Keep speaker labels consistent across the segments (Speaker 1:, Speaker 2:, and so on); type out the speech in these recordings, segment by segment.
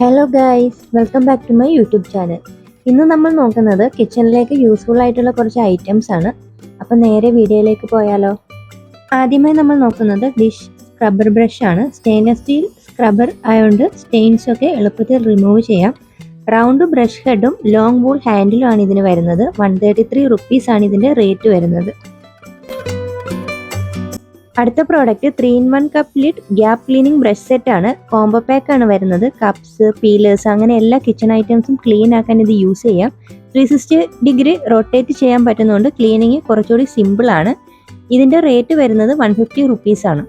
Speaker 1: Hello guys, welcome back to my YouTube channel. ഇന്ന് നമ്മൾ നോക്കുന്നത് കിച്ചണിലേക്ക് യൂസ്ഫുൾ ആയിട്ടുള്ള കുറച്ച് ഐറ്റംസ് ആണ്. അപ്പം നേരെ വീഡിയോയിലേക്ക് പോയാലോ. ആദ്യമായി നമ്മൾ നോക്കുന്നത് ഡിഷ് സ്ക്രബ്ബർ ബ്രഷ് ആണ്. സ്റ്റെയിൻലെസ് സ്റ്റീൽ സ്ക്രബ്ബർ ആയതുകൊണ്ട് സ്റ്റെയിൻസ് ഒക്കെ എളുപ്പത്തിൽ റിമൂവ് ചെയ്യാം. റൗണ്ട് ബ്രഷ് ഹെഡും ലോങ് വൂൾ ഹാൻഡിലും ആണ് ഇതിന് വരുന്നത്. 133 റുപ്പീസ് ആണ് ഇതിൻ്റെ റേറ്റ് വരുന്നത്. അടുത്ത product 3-in-1 cup lid gap cleaning brush set ആണ്. കോംബോ പാക്ക് ആണ് വരുന്നത്. കപ്സ്, പീലേഴ്സ് അങ്ങനെ എല്ലാ കിച്ചൺ ഐറ്റംസും ക്ലീൻ ആക്കാൻ ഇത് യൂസ് ചെയ്യാം. 360 ഡിഗ്രി റൊട്ടേറ്റ് ചെയ്യാൻ പറ്റുന്നതുകൊണ്ട് ക്ലീനിങ് കുറച്ചുകൂടി സിമ്പിൾ ആണ്. ഇതിൻ്റെ റേറ്റ് വരുന്നത് 150 റുപ്പീസ് ആണ്.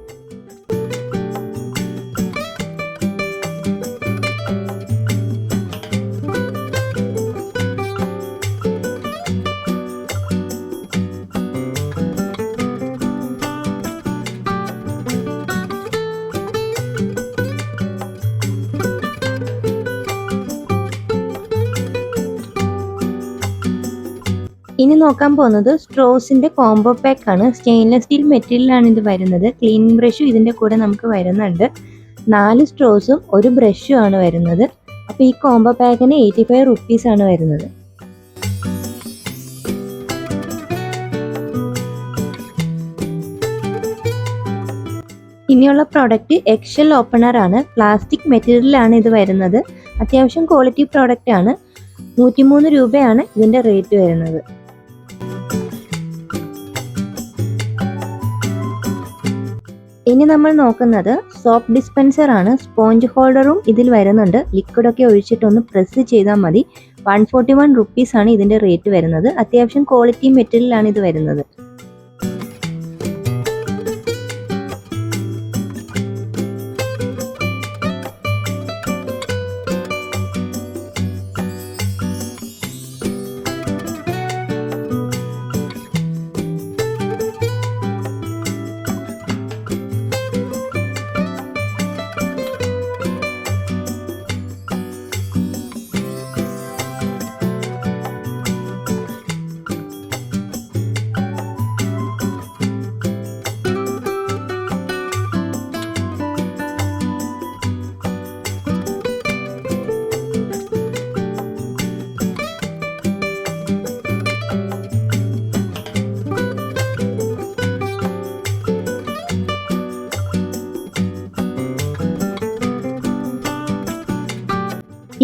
Speaker 1: ഇനി നോക്കാൻ പോകുന്നത് സ്ട്രോസിന്റെ കോംബോ പാക്ക് ആണ്. സ്റ്റെയിൻലെസ് സ്റ്റീൽ മെറ്റീരിയലാണ് ഇത് വരുന്നത്. ക്ലീനിങ് ബ്രഷും ഇതിന്റെ കൂടെ നമുക്ക് വരുന്നുണ്ട്. 4 സ്ട്രോസും ഒരു ബ്രഷും ആണ് വരുന്നത്. അപ്പോൾ ഈ കോംബോ പാക്കിന് 85 റുപ്പീസ് ആണ് വരുന്നത്. ഇനിയുള്ള പ്രോഡക്റ്റ് എക്സൽ ഓപ്പണർ ആണ്. പ്ലാസ്റ്റിക് മെറ്റീരിയലാണ് ഇത് വരുന്നത്. അത്യാവശ്യം ക്വാളിറ്റി പ്രോഡക്റ്റ് ആണ്. 103 രൂപയാണ് ഇതിന്റെ റേറ്റ് വരുന്നത്. ഇനി നമ്മൾ നോക്കുന്നത് സോപ്പ് ഡിസ്പെൻസർ ആണ്. സ്പോഞ്ച് ഹോൾഡറും ഇതിൽ വരുന്നുണ്ട്. ലിക്വിഡൊക്കെ ഒഴിച്ചിട്ടൊന്ന് പ്രസ് ചെയ്താൽ മതി. 141 റുപ്പീസ് ആണ് ഇതിന്റെ റേറ്റ് വരുന്നത്. അത്യാവശ്യം ക്വാളിറ്റി മെറ്റീരിയലാണ് ഇത് വരുന്നത്.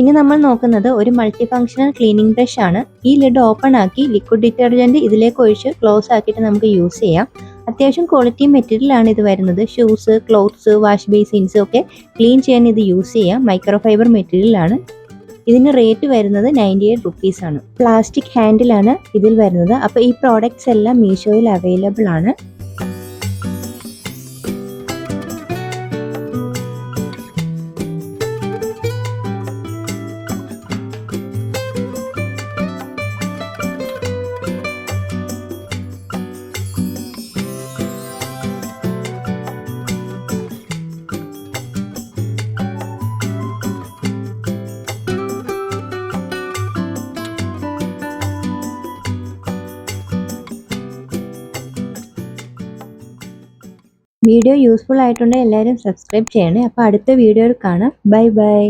Speaker 1: ഇനി നമ്മൾ നോക്കുന്നത് ഒരു മൾട്ടി ഫംഗ്ഷണൽ ക്ലീനിങ് ബ്രഷ് ആണ്. ഈ ലിഡ് ഓപ്പൺ ആക്കി ലിക്വിഡ് ഡിറ്റർജന്റ് ഇതിലേക്ക് ഒഴിച്ച് ക്ലോസ് ആക്കിയിട്ട് നമുക്ക് യൂസ് ചെയ്യാം. അത്യാവശ്യം ക്വാളിറ്റി മെറ്റീരിയൽ ആണ് ഇത് വരുന്നത്. ഷൂസ്, ക്ലോത്ത്സ്, വാഷ് ബേസിൻസ് ഒക്കെ ക്ലീൻ ചെയ്യാൻ ഇത് യൂസ് ചെയ്യാം. മൈക്രോ ഫൈബർ മെറ്റീരിയൽ ആണ്. ഇതിന് റേറ്റ് വരുന്നത് 98 റുപ്പീസ് ആണ്. പ്ലാസ്റ്റിക് ഹാൻഡിലാണ് ഇതിൽ വരുന്നത്. അപ്പോൾ ഈ പ്രോഡക്ട്സ് എല്ലാം മീഷോയിൽ അവൈലബിൾ ആണ്. വീഡിയോ യൂസ്ഫുൾ ആയിട്ടുണ്ടെങ്കിൽ എല്ലാവരും സബ്സ്ക്രൈബ് ചെയ്യണേ. അപ്പോൾ അടുത്ത വീഡിയോയിൽ കാണാം. Bye bye.